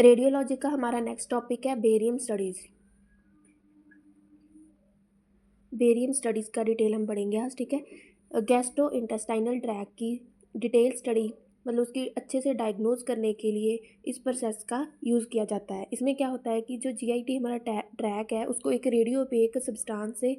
Radiology का हमारा next topic है बेरियम स्टडीज़। बेरियम स्टडीज़ का डिटेल हम पढ़ेंगे आज, ठीक है। गैस्ट्रो इंटेस्टाइनल ट्रैक की डिटेल स्टडी मतलब उसकी अच्छे से डायग्नोज करने के लिए इस प्रोसेस का यूज़ किया जाता है। इसमें क्या होता है कि जो जीआईटी हमारा ट्रैक है उसको एक रेडियो ओपेक सब्सटेंस से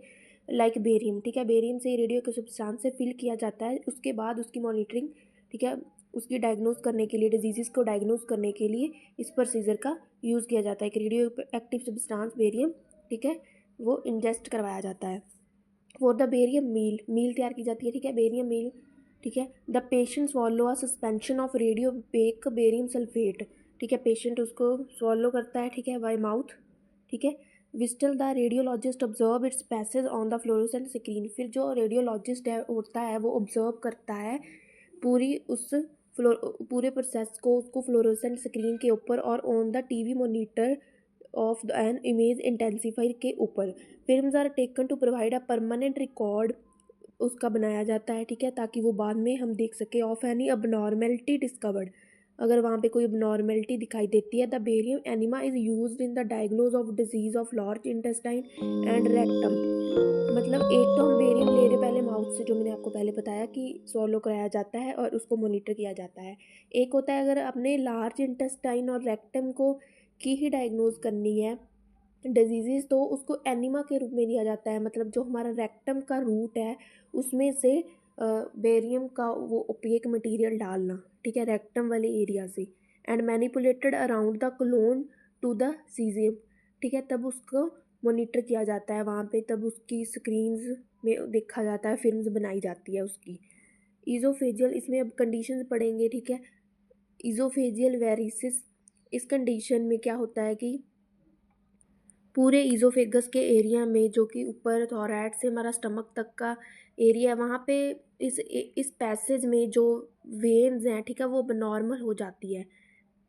लाइक बेरियम, ठीक है, बेरियम से रेडियो के सब्सटेंस से फिल किया जाता है। उसके बाद उसकी मॉनिटरिंग, ठीक है, उसकी डायग्नोज करने के लिए, डिजीज़ को डायग्नोज करने के लिए इस प्रोसीजर का यूज़ किया जाता है। एक रेडियो एक्टिव सब्सटेंस बेरियम, ठीक है, वो इंजेस्ट करवाया जाता है। फॉर द बेरियम मील तैयार की जाती है, ठीक है, बेरियम मील, ठीक है। The patient swallow a suspension of radiopaque barium sulphate, ठीक है, पेशेंट उसको स्वॉलो करता है, ठीक है, बाय माउथ, ठीक है। Whistle the radiologist observe its passage on the fluorescent screen, फिर जो रेडियोलॉजिस्ट है होता है वो ऑब्जर्व करता है पूरी उस पूरे प्रोसेस को, उसको फ्लोरोसेंट स्क्रीन के ऊपर और on the TV monitor of an image intensifier के ऊपर। Films are taken to provide a permanent record उसका बनाया जाता है, ठीक है, ताकि वो बाद में हम देख सके ऑफ एनी अबनॉर्मेलिटी डिस्कवर्ड, अगर वहाँ पे कोई अबनॉर्मेलिटी दिखाई देती है। The barium enema is used in the diagnose of disease of large intestine and rectum. मतलब एक तो हम बेरियम ले रहे पहले माउथ से, जो मैंने आपको पहले बताया कि स्वॉलो कराया जाता है और उसको मॉनिटर किया जाता है। एक होता है अगर अपने लार्ज इंटेस्टाइन और रेक्टम को की ही डायग्नोज करनी है डिजीज़, तो उसको एनिमा के रूप में दिया जाता है। मतलब जो हमारा रेक्टम का रूट है उसमें से बेरियम का वो ओपेक मटेरियल डालना, ठीक है, रेक्टम वाले एरिया से, and manipulated around the colon to the caecum, ठीक है, तब उसको मॉनिटर किया जाता है वहाँ पे, तब उसकी स्क्रीन्स में देखा जाता है, फिल्म्स बनाई जाती है उसकी। ईज़ोफेजियल, इसमें अब कंडीशंस पढ़ेंगे, ठीक है। ईज़ोफेजियल वेरिसिस, इस कंडीशन में क्या होता है कि पूरे ईज़ोफेगस के एरिया में, जो कि ऊपर थॉरैक्स से हमारा स्टमक तक का एरिया है, वहाँ पे इस पैसेज में जो वेन्स हैं, ठीक है, वो अबनॉर्मल हो जाती है।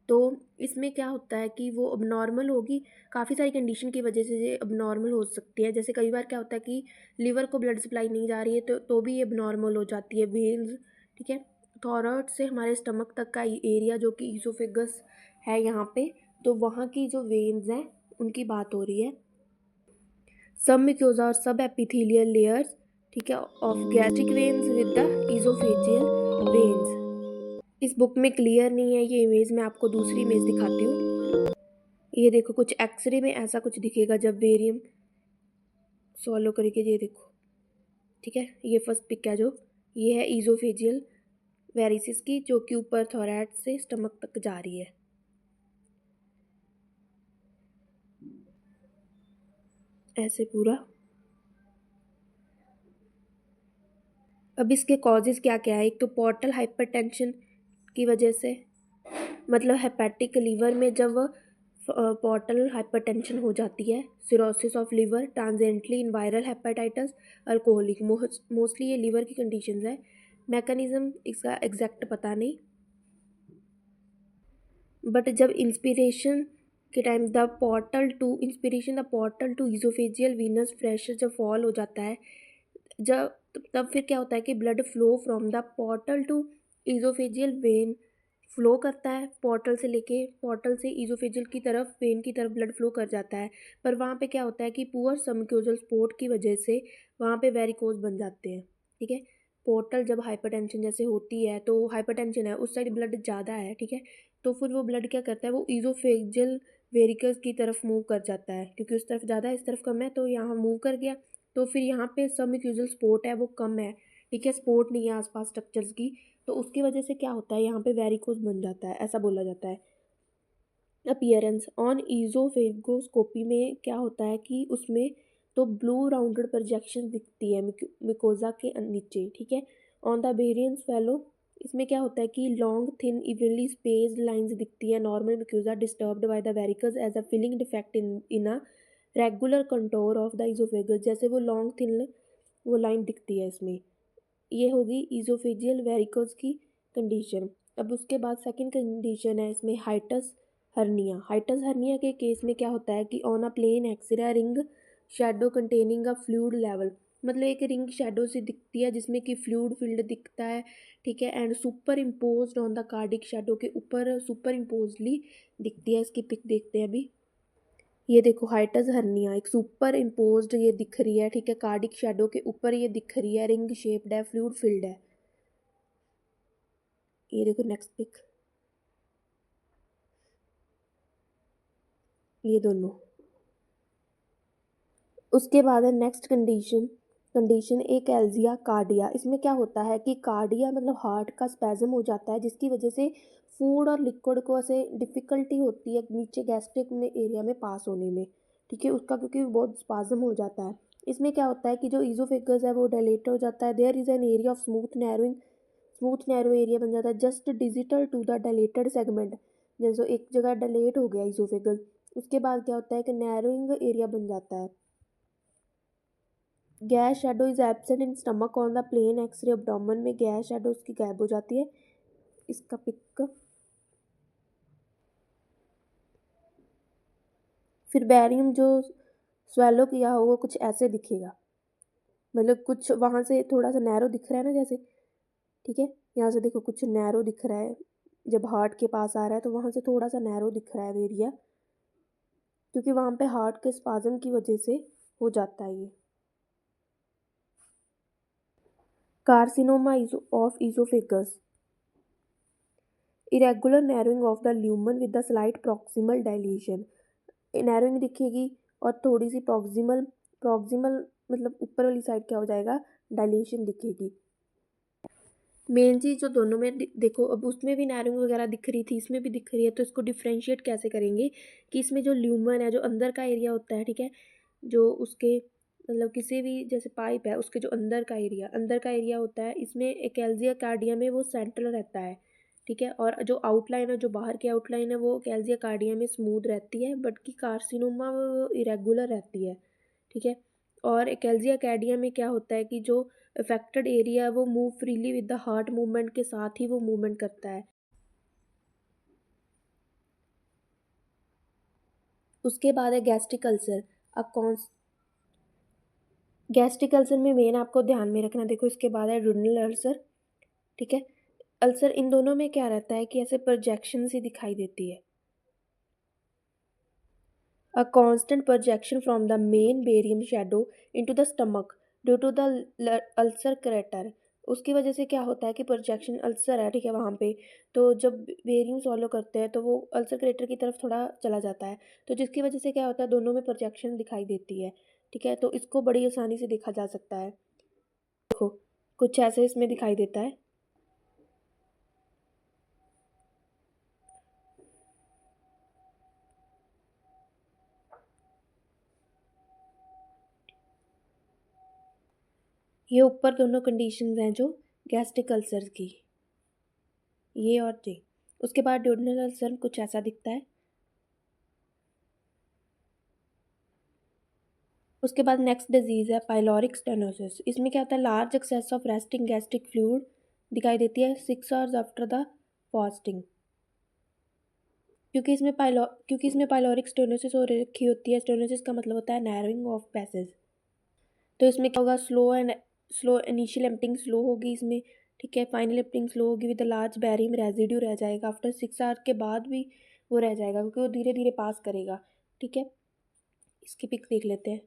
तो इसमें क्या होता है कि वो अबनॉर्मल होगी, काफ़ी सारी कंडीशन की वजह से ये अबनॉर्मल हो सकती है। जैसे कई बार क्या होता है कि लिवर को ब्लड सप्लाई नहीं जा रही है तो भी ये अबनॉर्मल हो जाती है वेन्स, ठीक है। थॉरैक्स से हमारे स्टमक तक का एरिया जो कि ईसोफेगस है यहाँ पे, तो वहाँ की जो वेन्स हैं उनकी बात हो रही है। सब म्यूकोसा और सब एपिथेलियल लेयर्स, ठीक है, of gastric veins with the oesophageal veins. इस बुक में क्लियर नहीं है ये इमेज, मैं आपको दूसरी इमेज दिखाती हूँ। ये देखो, कुछ एक्सरे में ऐसा कुछ दिखेगा जब बेरियम सॉलो करके, ये देखो, ठीक है, ये फर्स्ट पिक है जो, ये है ईजोफेजियल वेरिसिस की, जो कि ऊपर थॉरैक्स से स्टमक तक जा रही है। ऐसे पूरा। अब इसके कॉजेज़ क्या क्या है। एक तो पोर्टल हाइपरटेंशन की वजह से, मतलब हेपेटिक लीवर में जब पोर्टल हाइपरटेंशन हो जाती है, cirrhosis of liver, transiently in viral hepatitis, alcoholic, mostly ये लीवर की कंडीशंस है। मैकेनिज्म इसका एग्जैक्ट पता नहीं, बट जब इंस्पिरेशन के time the portal to oesophageal venous pressure जब फॉल हो जाता है, जब तब फिर क्या होता है कि blood flow from the portal to oesophageal vein flow करता है, पोर्टल से ईजोफेजियल की तरफ, वेन की तरफ ब्लड फ्लो कर जाता है। पर वहाँ पे क्या होता है कि पुअर सबम्यूकोजल सपोर्ट की वजह से वहाँ पे वेरिकोज बन जाते हैं, ठीक है। पोर्टल जब हाइपरटेंशन जैसे होती है, तो हाइपरटेंशन है, उस साइड ब्लड ज़्यादा है, ठीक है, तो फिर वो ब्लड क्या करता है, वो ईजोफेजियल वेरिकल्स की तरफ मूव कर जाता है, क्योंकि उस तरफ ज़्यादा है, इस तरफ कम है, तो यहाँ मूव कर गया। तो फिर यहाँ पे सबम्यूकोजल सपोर्ट है वो कम है, ठीक है, सपोर्ट नहीं है आसपास स्ट्रक्चर्स की, तो उसकी वजह से क्या होता है, यहाँ पे वेरिकोज बन जाता है, ऐसा बोला जाता है। अपीयरेंस ऑन ईजोफेगोस्कोपी में क्या होता है कि उसमें तो ब्लू राउंडेड प्रोजेक्शन दिखती है मिकोजा के नीचे, ठीक है। ऑन द बेरियंस फेलो, इसमें क्या होता है कि long thin evenly spaced lines दिखती है। Normal mucosa disturbed by the varices as a filling defect in a regular contour of the oesophagus, जैसे वो लॉन्ग थिन वो लाइन दिखती है इसमें। ये होगी ईजोफेजियल वेरिकोज की कंडीशन। अब उसके बाद सेकंड कंडीशन है इसमें हाइटस हर्निया। हाइटस हर्निया के केस में क्या होता है कि on a plain x-ray ring shadow containing a fluid level, मतलब एक रिंग शेडो सी दिखती है जिसमें कि फ्लूइड फील्ड दिखता है, ठीक है, and super imposed on the cardiac shadow के ऊपर सुपर इम्पोजली दिखती है। इसकी पिक देखते हैं अभी। ये देखो हाइटस हर्निया एक सुपर इम्पोज्ड ये दिख रही है, ठीक है, कार्डिक शेडो के ऊपर ये दिख रही है, रिंग शेप्ड है, फ्लूइड फील्ड है। ये देखो नेक्स्ट पिक, ये दोनों। उसके बाद है नेक्स्ट कंडीशन, कंडीशन एकैल्जिया कार्डिया। इसमें क्या होता है कि कार्डिया मतलब हार्ट का स्पैज़म हो जाता है, जिसकी वजह से फूड और लिक्विड को ऐसे डिफ़िकल्टी होती है नीचे गैस्ट्रिक में एरिया में पास होने में, ठीक है, उसका क्योंकि बहुत स्पाज़म हो जाता है। इसमें क्या होता है कि जो ईज़ोफेगस है वो डायलेट हो जाता है, there is an area of smooth narrow area बन जाता है just digital to the dilated segment. जैसे एक जगह डायलेट हो गया ईज़ोफेगस, उसके बाद क्या होता है कि नैरोइंग एरिया बन जाता है। Gas shadow is absent in stomach on the plain x-ray abdomen में गैस शेडो उसकी गायब हो जाती है। इसका पिक। फिर बैरियम जो स्वेलो किया होगा कुछ ऐसे दिखेगा, मतलब कुछ वहाँ से थोड़ा सा नैरो दिख रहा है ना जैसे, ठीक है, यहाँ से देखो कुछ नैरो दिख रहा है, जब हार्ट के पास आ रहा है तो वहाँ से थोड़ा सा नैरो दिख रहा है एरिया, क्योंकि वहाँ पे हार्ट के स्पाज़म की वजह से हो जाता है ये। Carcinoma of oesophagus, irregular narrowing of the lumen with the slight proximal dilation. Narrowing दिखेगी और थोड़ी सी प्रॉक्सिमल प्रॉक्सिमल मतलब ऊपर वाली साइड क्या हो जाएगा, डायलेशन दिखेगी। मेन चीज़ जो दोनों में देखो, अब उसमें भी नैरोइंग वगैरह दिख रही थी, इसमें भी दिख रही है, तो इसको डिफ्रेंशिएट कैसे करेंगे कि इसमें जो ल्यूमन है जो अंदर का एरिया होता है, ठीक है, जो उसके मतलब किसी भी जैसे पाइप है उसके जो अंदर का एरिया होता है, इसमें एक्सेल्सिया कार्डिया में वो सेंट्रल रहता है, ठीक है, और जो आउटलाइन है जो बाहर की आउटलाइन है वो एक्सेल्सिया कार्डिया में स्मूथ रहती है, बट की कार्सिनोमा वो इरेगुलर रहती है, ठीक है। और एक्सेल्सिया कार्डिया में क्या होता है कि जो अफेक्टेड एरिया है वो move freely with the heart movement के साथ ही वो मूवमेंट करता है। उसके बाद है गैस्ट्रिक अल्सर। अब कौन गैस्ट्रिक अल्सर में मेन आपको ध्यान में रखना, देखो इसके बाद है डुडनल अल्सर, ठीक है। अल्सर इन दोनों में क्या रहता है कि ऐसे प्रोजेक्शन सी दिखाई देती है, a constant projection from the main barium shadow into the stomach due to the ulcer crater. उसकी वजह से क्या होता है कि प्रोजेक्शन अल्सर है, ठीक है, वहाँ पे तो जब बेरियम सॉलो करते हैं तो वो अल्सर क्रेटर की तरफ थोड़ा चला जाता है, तो जिसकी वजह से क्या होता है दोनों में प्रोजेक्शन दिखाई देती है, ठीक है, तो इसको बड़ी आसानी से देखा जा सकता है। देखो कुछ ऐसे इसमें दिखाई देता है। ये ऊपर दोनों कंडीशंस हैं जो गैस्ट्रिक अल्सर की, ये और ये। उसके बाद ड्यूडेनल अल्सर कुछ ऐसा दिखता है। उसके बाद नेक्स्ट डिजीज़ है पाइलोरिक स्टेनोसिस। इसमें क्या होता है, large access of resting gastric fluid दिखाई देती है 6 आवर्स आफ्टर द फास्टिंग। क्योंकि इसमें पाइलोरिक स्टेनोसिस हो रखी होती है, स्टेनोसिस का मतलब होता है नैरोइंग ऑफ पैसेज, तो इसमें क्या होगा, स्लो इनिशियल एम्पटिंग स्लो होगी इसमें, ठीक है, फाइनल एम्पटिंग स्लो होगी विद लार्ज बैरियम रेजिड्यू रह जाएगा आफ्टर 6 आवर के बाद भी वो रह जाएगा क्योंकि वो धीरे धीरे पास करेगा, ठीक है। इसकी पिक देख लेते हैं।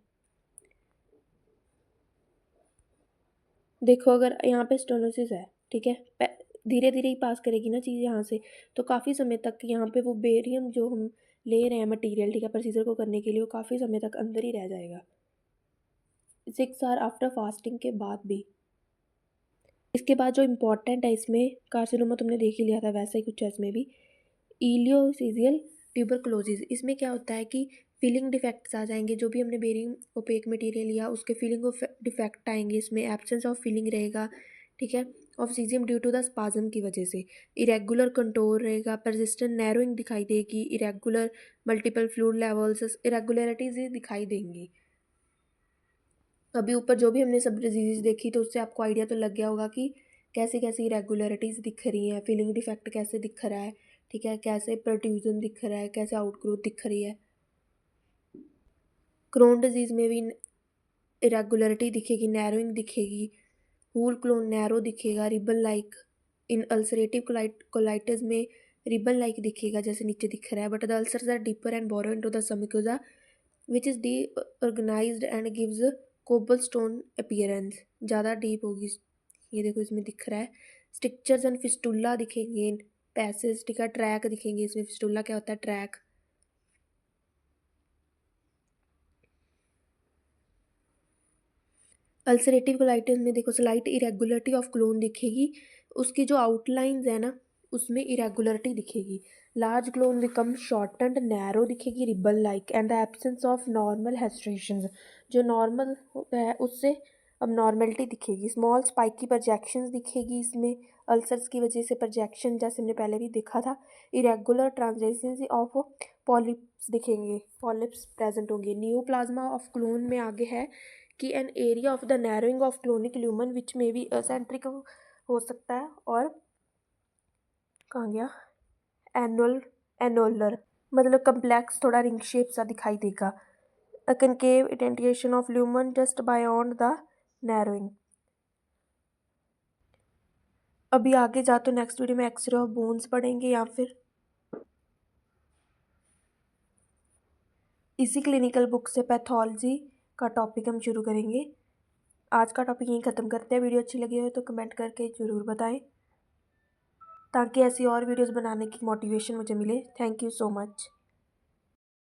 देखो अगर यहाँ पे स्टेनोसिस है, ठीक है, धीरे धीरे ही पास करेगी ना चीज़ यहाँ से, तो काफ़ी समय तक यहाँ पे वो बेरियम जो हम ले रहे हैं मटेरियल, ठीक है, प्रोसीजर को करने के लिए वो काफ़ी समय तक अंदर ही रह जाएगा 6 आवर आफ्टर फास्टिंग के बाद भी। इसके बाद जो इम्पोर्टेंट है इसमें, कार्सिनोमा तुमने देख ही लिया था, वैसा ही कुछ है इसमें भी, इलियोसीजियल ट्यूबरकुलोसिस। इसमें क्या होता है कि फिलिंग डिफेक्ट्स आ जाएंगे, जो भी हमने बेरियम ओपेक मटेरियल लिया उसके फिलिंग डिफेक्ट आएंगे, इसमें एब्सेंस ऑफ फिलिंग रहेगा, ठीक है, of caecum due to the spasm की वजह से, इरेगुलर कंटोर रहेगा, परसिस्टेंट नैरोइंग दिखाई देगी, irregular multiple fluid levels, irregularities दिखाई देंगी। अभी ऊपर जो भी हमने सब डिजीज़ देखी तो उससे आपको आइडिया तो लग गया होगा कि कैसी कैसी इरेगुलरिटीज़ दिख रही हैं, फिलिंग डिफेक्ट कैसे दिख रहा है, ठीक है, कैसे प्रोट्रूजन दिख रहा है, कैसे आउटग्रोथ दिख रही है। क्रोन डिजीज़ में भी इरेगुलरिटी दिखेगी, नैरोइंग दिखेगी, हुल क्लोन नैरो दिखेगा, ribbon like. In ulcerative colitis में रिबन लाइक दिखेगा जैसे नीचे दिख रहा है, but the ulcers are deeper and burrow into the submucosa which is disorganised and gives cobblestone appearance, ज़्यादा डीप होगी। ये देखो इसमें दिख रहा है। स्टिक्चर्स एंड फिस्टुला दिखेंगे, पैसेज, ठीक है, ट्रैक दिखेंगे इसमें। फिस्टुला क्या होता है? ट्रैक। अल्सरेटिव कोलाइटिस में देखो स्लाइट इरेगुलरिटी ऑफ क्लोन दिखेगी, उसकी जो आउटलाइंस है ना उसमें इरेगुलरिटी दिखेगी। Large colon become shortened narrow दिखेगी, ribbon like, and the absence of normal haustrations, जो नॉर्मल है उससे अब नॉर्मलिटी दिखेगी। स्मॉल स्पाइकी प्रोजेक्शंस दिखेगी इसमें, अल्सर्स की वजह से प्रोजेक्शन जैसे हमने पहले भी देखा था। इरेगुलर ट्रांजेंसी ऑफ पॉलिप्स दिखेंगे, पॉलिप्स प्रेजेंट होंगे। न्यूप्लाज्मा ऑफ क्लोन में आगे है कि an area of the narrowing of colonic lumen which में भी असेंट्रिक हो सकता है, और कहाँ गया, एनोलर, मतलब कम्प्लेक्स थोड़ा रिंग शेप सा दिखाई देगा। A concave indentation of lumen just beyond the narrowing. अभी आगे जा तो नेक्स्ट वीडियो में एक्सरे ऑफ बोन्स पढ़ेंगे, या फिर इसी क्लिनिकल बुक से पैथोलॉजी का टॉपिक हम शुरू करेंगे। आज का टॉपिक यहीं ख़त्म करते हैं। वीडियो अच्छी लगी हो तो कमेंट करके ज़रूर बताएं, ताकि ऐसी और वीडियोस बनाने की मोटिवेशन मुझे मिले। Thank you so much.